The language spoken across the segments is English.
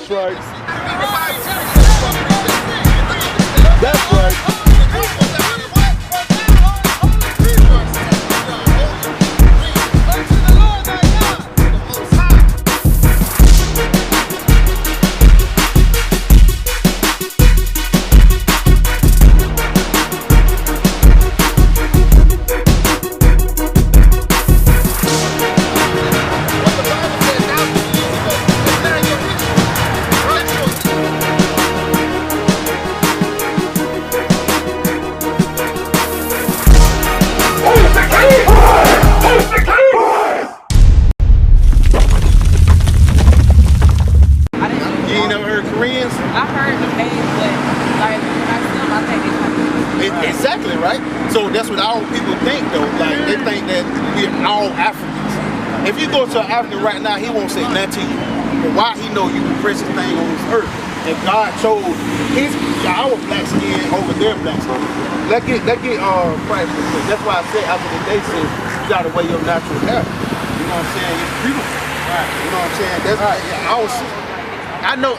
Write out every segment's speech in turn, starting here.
That's right. That's right. Exactly, right? So that's what our people think though. Like they think that we're all Africans. If you go to an African right now, he won't say nothing to you. But why? He know you the precious thing on this earth. And God chose our black skin over their black skin. Let's get Christ real quick. That's why I said after the day says you gotta wear your natural hair. You know what I'm saying? It's beautiful. Right. You know what I'm saying? That's right. I know.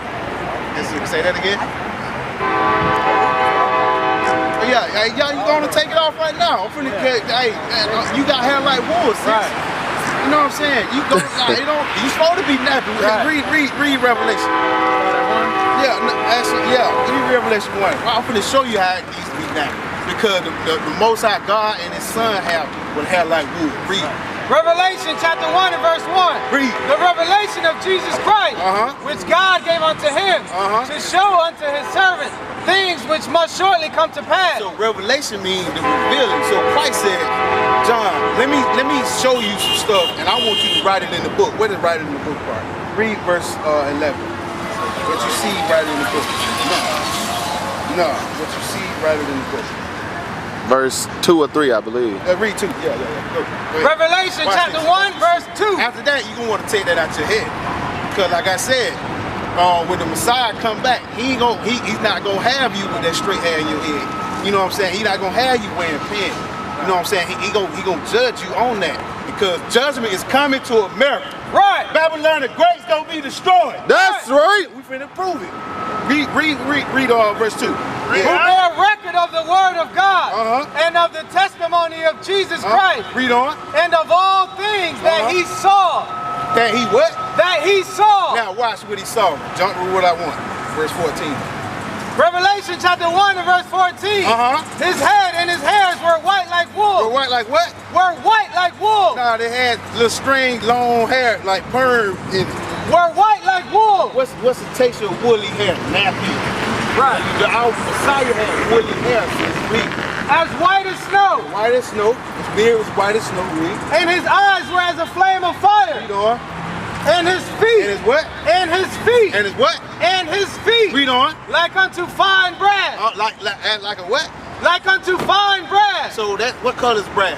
Say that again. Yeah, you gonna take it off right now. I'm finna you got hair like wool, sis. Right. You know what I'm saying? You go, you supposed to be natural. Right. Read Revelation. Read Revelation 1. I'm finna show you how it needs to be natural. Because the Most High God and His Son would have like wool. Read. Revelation chapter 1 and verse 1. Read. The revelation of Jesus Christ, which God gave unto Him to show unto His servants things which must shortly come to pass. So revelation means the revealing. So Christ said, John, let me show you some stuff, and I want you to write it in the book. What is write it in the book part? Read verse 11. What you see, write it in the book. No. What you see, write it in the book. Verse 2 or 3, I believe. Read 2. Yeah. Go Revelation chapter 1, verse 2. After that, you're gonna want to take that out your head, because like I said, when the Messiah come back, he's not gonna have you with that straight hair in your head. You know what I'm saying? He's not gonna have you wearing pants. You know what I'm saying? He gonna judge you on that, because judgment is coming to America. Right. Babylon the Great's gonna be destroyed. That's right. We finna prove it. Read verse 2. Who bear record of the word of God and of the testimony of Jesus Christ. Read on. And of all things that He saw. That He what? That He saw. Now watch what He saw. Jump to what I want. Verse 14. Revelation chapter 1 and verse 14. His head and His hairs were white like wool. Were white like what? Were white like wool. Nah, they had little string, long hair, like perm in it. Were white like wool. What's the taste of woolly hair? Nappy. Right. Our Messiah had woolly hair. As white as snow. White as snow. His beard was white as snow. Read. And His eyes were as a flame of fire. Read on. And His feet. And His what? And His feet. And His what? And His feet. Read on. Like unto fine brass. Like a what? Like unto fine brass. So what color is brass?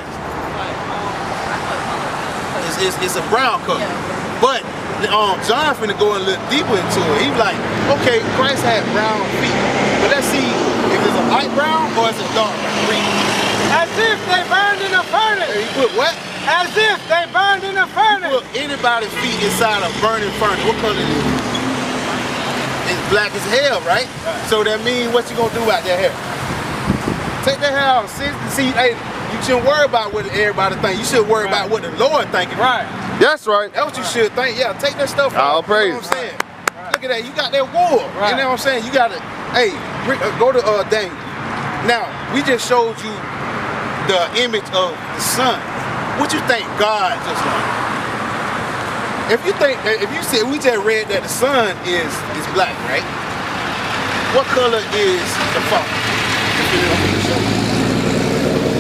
It's a brown color. But John finna go a little deeper into it. He's like, okay, Christ had brown feet, but let's see if it's a light brown or it's a dark green. As if they burned in a furnace. He put what? As if they burned in a furnace. He put anybody's feet inside a burning furnace. What color is it? It's black as hell, right? So that means what you gonna do about that hair? Take that hair out. See, hey, you shouldn't worry about what everybody think. You should worry about what the Lord thinking. Right. That's right. That's what you should think. Yeah, take that stuff out. All praise. You know what I'm saying? Look at that. You got that wool. Right. You know what I'm saying? You got to, hey, go to Daniel. Now, we just showed you the image of the sun. What you think God just like? If you said, we just read that the sun is black, right? What color is the father?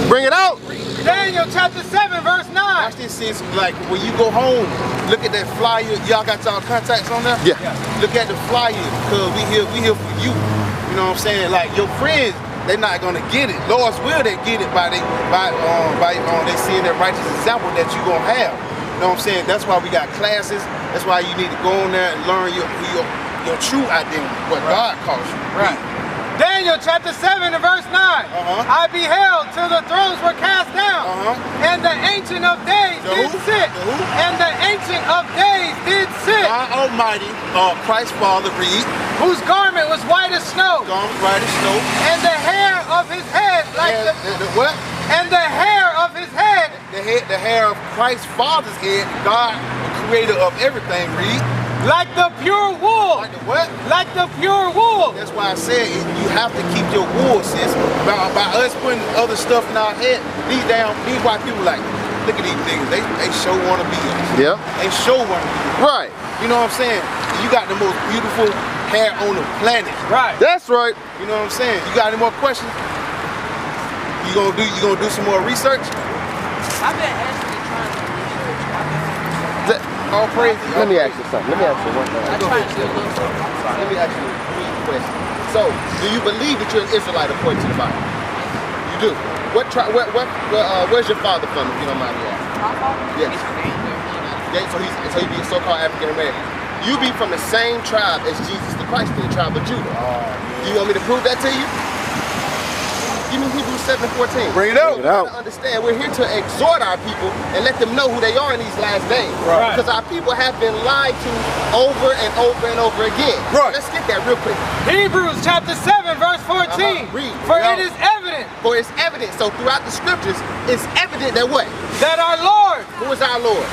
Bring it out. Daniel chapter 7 verse 9. Watch this, sis. Like when you go home, look at that flyer. Y'all got y'all contacts on there? Yeah. Look at the flyer, because we here for you. You know what I'm saying? Like your friends, they're not gonna get it. Lord's will they get it by they seeing that righteous example that you gonna have. You know what I'm saying? That's why we got classes. That's why you need to go on there and learn your true identity, what God calls you. Right. Daniel chapter 7 and verse 9. I beheld till the thrones were cast down, and the Ancient of Days did sit. And the Ancient of Days did sit. God Almighty, Christ Father, read. Whose garment was white as snow. Garment white as snow. And the hair of his head like and the what? And the hair of his head. The hair of Christ's Father's head. God, the creator of everything, read. Like the pure wool. Like the what? Like the pure wool. That's why I said you have to keep your wool, sis. By us putting other stuff in our head, these white people like, look at these niggas, they sure wanna be us. Yeah. They sure wanna be us. Right. You know what I'm saying? You got the most beautiful hair on the planet. Right. That's right. You know what I'm saying? You got any more questions? You gonna do some more research? I've been actually trying to research. All praise. Let me ask you something. Let me ask you one thing. I'm trying to do a little something. I'm sorry. Let me ask you a question. So, do you believe that you're an Israelite according to the Bible? You do. Where's your father from, if you don't mind me asking? My father? Yes. He's from India. Yeah, so he'd be a so-called African American. You be from the same tribe as Jesus the Christ, the tribe of Judah. Do you want me to prove that to you? Give me Hebrews 7:14. Bring it out. You gotta understand, we're here to exhort our people and let them know who they are in these last days. Right. Because our people have been lied to over and over and over again. Right. Let's get that real quick. Hebrews chapter 7 verse 14. Read. For Yeah. it is evident For it's evident. So throughout the scriptures, it's evident that what? that our Lord Who is our Lord?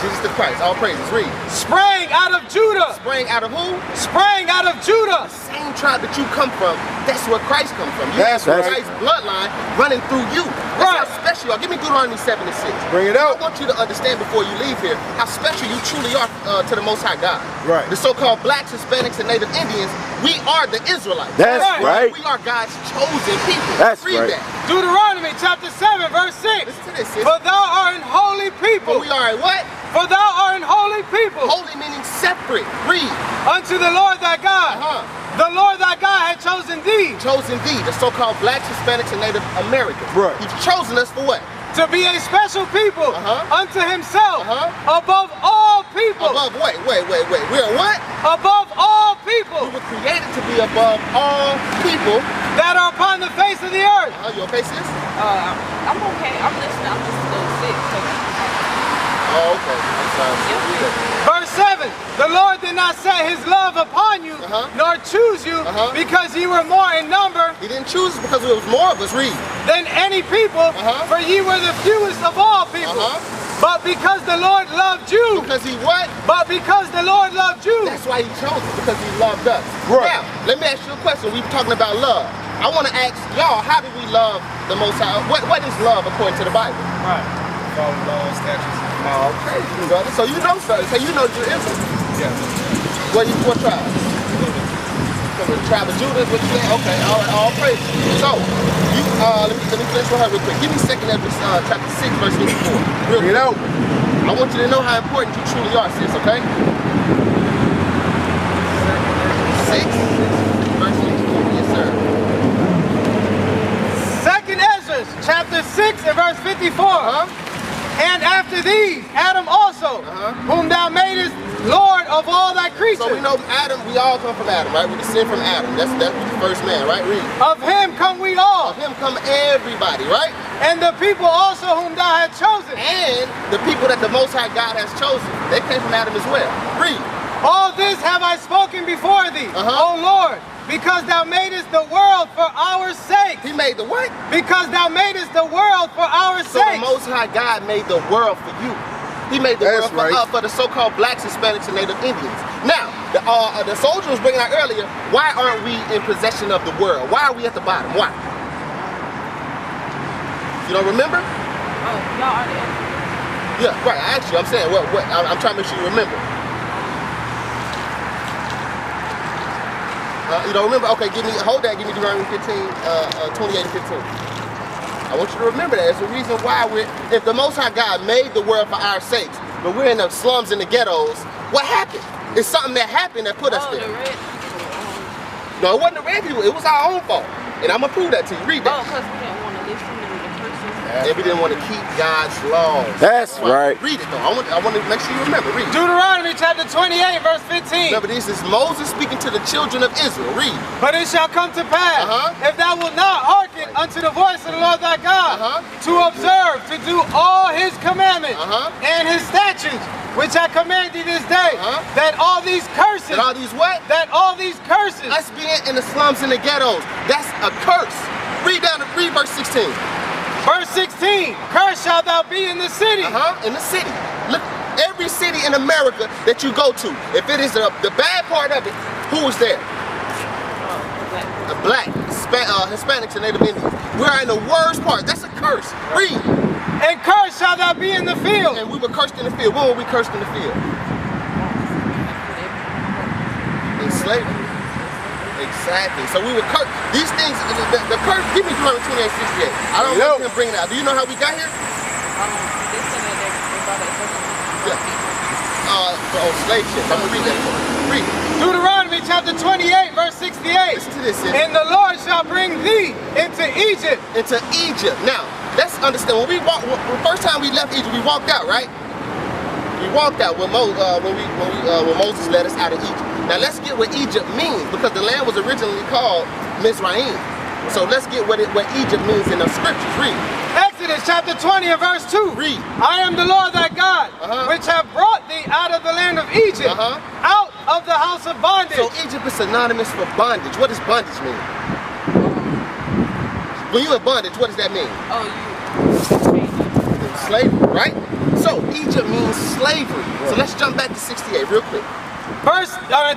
Jesus the Christ. All praises. Read. sprang out of Judah. Sprang out of who? Sprang out of Judah. Same tribe that you come from, that's where Christ come from. You That's have right. Christ's bloodline running through you. That's Right. how special you are. Give me Deuteronomy 7:6. Bring it out. I want you to understand before you leave here how special you truly are to the Most High God. Right. The so-called blacks, Hispanics, and Native Indians, we are the Israelites. That's right. We are God's chosen people. That's Read right. that. Deuteronomy chapter 7 verse 6. Listen to this, sis. For thou art an holy For people. we are a what? For thou art an holy people. Holy meaning separate. Read. Unto the Lord thy God. The Lord thy God had chosen thee Chosen thee, the so-called blacks, Hispanics, and Native Americans. Right. He's chosen us for what? to be a special people unto himself above all people. Above, wait. We're what? Above all people. We were created to be above all people that are upon the face of the earth. You okay, sis? I'm okay. I'm listening. I'm just a little sick. Oh, okay. I'm sorry. Verse 7, the Lord did not set his love upon you, nor choose you, because ye were more in number. He didn't choose us because there was more of us. Read. Than any people, for ye were the fewest of all people. But because the Lord loved you. Because he what? But because the Lord loved you. That's why he chose us, because he loved us. Right. Now, let me ask you a question. We were talking about love. I want to ask y'all, how do we love the Most High? What is love according to the Bible? Right. Follow laws, statutes. Oh, crazy, brother. So you know something. So you know you're Israel. Yeah. What tribe? From the tribe of Judah is what you're saying? Okay, all right, all praise. So, you let me finish with her real quick. Give me 2 Ezra chapter 6, verse 54. Bring it out. I want you to know how important you truly are, sis, okay? 6, verse 54. Yes, sir. 2 Ezra chapter 6 and verse 54. And after these, Adam also, whom thou madest Lord of all thy creatures. So we know Adam, we all come from Adam, right? We descend from Adam. That's the first man, right? Read. Of him come we all. Of him come everybody, right? And the people also whom thou hast chosen. And the people that the Most High God has chosen, they came from Adam as well. Read. All this have I spoken before thee, O Lord, because thou madest the world for our sake. He made the what? Because thou madest the world for our So sake. the Most High God made the world for you. He made the That's world right. for the so-called blacks, Hispanics, and Native Indians. Now, the soldier was bringing out earlier, why aren't we in possession of the world? Why are we at the bottom? Why? You don't remember? Oh, y'all are there. Yeah, right. I asked you. I'm saying, I'm trying to make sure you remember. You don't remember? Okay, hold that. Give me Deuteronomy 15, 28 and 15. I want you to remember that. It's the reason why if the Most High God made the world for our sakes, but we're in the slums and the ghettos, what happened? It's something that happened that put us Oh, there. the red people. No, it wasn't the red people. It was our own fault. And I'm going to prove that to you. Read Oh, that. because we didn't want to listen to the person. and we didn't want to keep God's laws. That's right. Read it though. I want to make sure you remember. Read. Deuteronomy chapter 28, verse 15. Remember, this is Moses speaking to the children of Israel. Read. But it shall come to pass, if thou wilt not hearken unto the voice of the Lord thy God, to observe, to do all his commandments and his statutes, which I command thee this day, that all these curses. That all these what? That all these curses. Us being in the slums and the ghettos. That's a curse. Read verse 16. Verse 16, cursed shalt thou be in the city. In the city. Look, every city in America that you go to, if it is the bad part of it, who is there? Black, Hispanics and Native Indians. We're in the worst part. That's a curse. Read. And cursed shalt thou be in the field. And we were cursed in the field. When were we cursed in the field? In slavery. Exactly. So we were cursed. These things, the curse, give me Deuteronomy 28:68. I don't know if you can bring it out. Do you know how we got here? Slave ships. I'm going to read that for you. Read. Deuteronomy chapter 28, verse 68. Listen to this. And the Lord shall bring thee into Egypt. Into Egypt. Now, let's understand. When the first time we left Egypt, we walked out, right? We walked out when Moses led us out of Egypt. Now let's get what Egypt means, because the land was originally called Mizraim. So let's get what Egypt means in the scriptures. Read. Exodus chapter 20 and verse 2. Read. I am the Lord thy God, which have brought thee out of the land of Egypt, out of the house of bondage. So Egypt is synonymous for bondage. What does bondage mean? When you're in bondage, what does that mean? Oh, you slavery, right? So Egypt means slavery. So let's jump back to 68 real quick.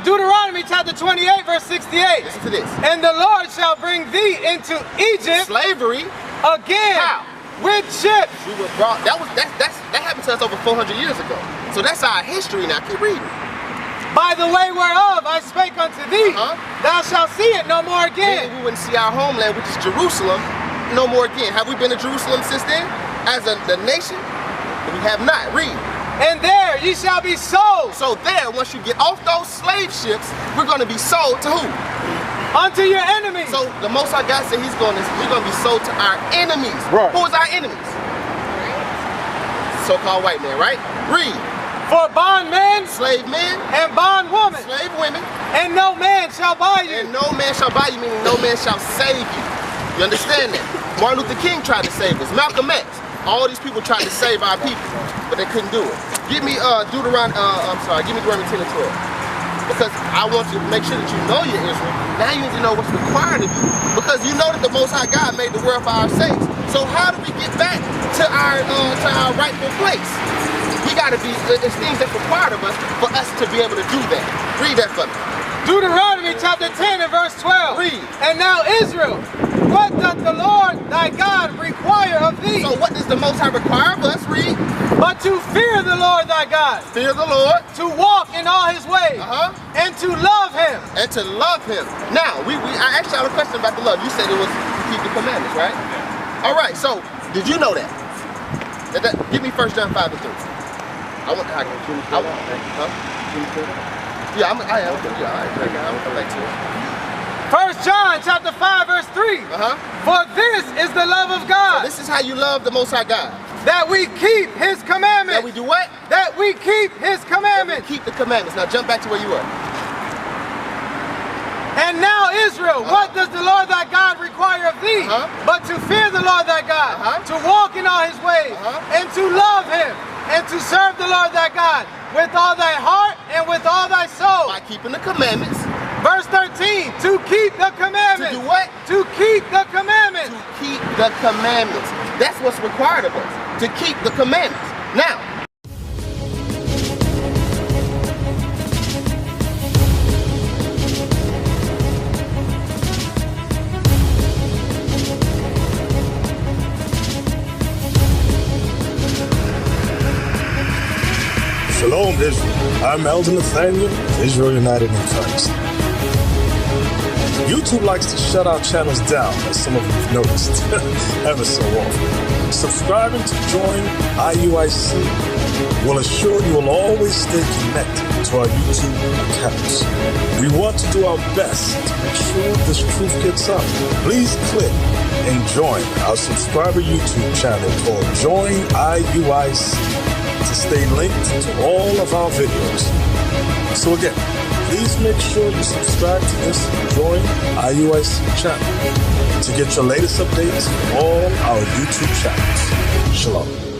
Deuteronomy chapter 28, verse 68. Listen to this. And the Lord shall bring thee into Egypt. Slavery. Again. How? With ships. We were brought. That happened to us over 400 years ago. So that's our history now. Keep reading. By the way whereof I spake unto thee, thou shalt see it no more again. Then we wouldn't see our homeland, which is Jerusalem, no more again. Have we been to Jerusalem since then? As the nation? We have not. Read. And there ye shall be sold. So there, once you get off those slave ships, we're going to be sold to who? Unto your enemies. So the Most High God said we're going to be sold to our enemies. Right. Who is our enemies? So-called white man, right? Read. For bondmen, slave men, and bondwomen, slave women, and no man shall buy you. And no man shall buy you, meaning no man shall save you. You understand that? Martin Luther King tried to save us. Malcolm X. All these people tried to save our people, but they couldn't do it. Give me Deuteronomy 10 and 12. Because I want to make sure that you know you're Israel. Now you need to know what's required of you. Because you know that the Most High God made the world for our sakes. So how do we get back to our rightful place? We gotta be, it's things that's required of us for us to be able to do that. Read that for me. Deuteronomy chapter 10 and verse 12. Read. And now Israel, what doth the Lord thy God require of thee? So what does the Most High require of us? Read. But to fear the Lord thy God. Fear the Lord. To walk in all his ways. And to love him. And to love him. Now, I asked y'all a question about the love. You said it was to keep the commandments, right? All right, so did you know that? Give me 1 John 5 and 3. I am. I'm come back to it. 1 John chapter 5 verse 3. For this is the love of God. So this is how you love the Most High God. That we keep his commandments. That we do what? That we keep his commandments. Keep the commandments. Now jump back to where you were. And now Israel, what does the Lord thy God require of thee? But to fear the Lord thy God, to walk in all his ways, and to love him, and to serve the Lord thy God with all thy heart and with all thy soul. By keeping the commandments. Verse 13, to keep the commandments. To do what? To keep the commandments. To keep the commandments. That's what's required of us. To keep the commandments. Now, Shalom, Israel. I'm Elder Nathaniel of Israel United in Christ. YouTube likes to shut our channels down, as some of you have noticed, ever so often. Subscribing to join IUIC will ensure you will always stay connected to our YouTube accounts. We want to do our best to make sure this truth gets out. Please click and join our subscriber YouTube channel called Join IUIC to stay linked to all of our videos. So again, please make sure you subscribe to this Join IUIC channel to get your latest updates from all our YouTube channels. Shalom.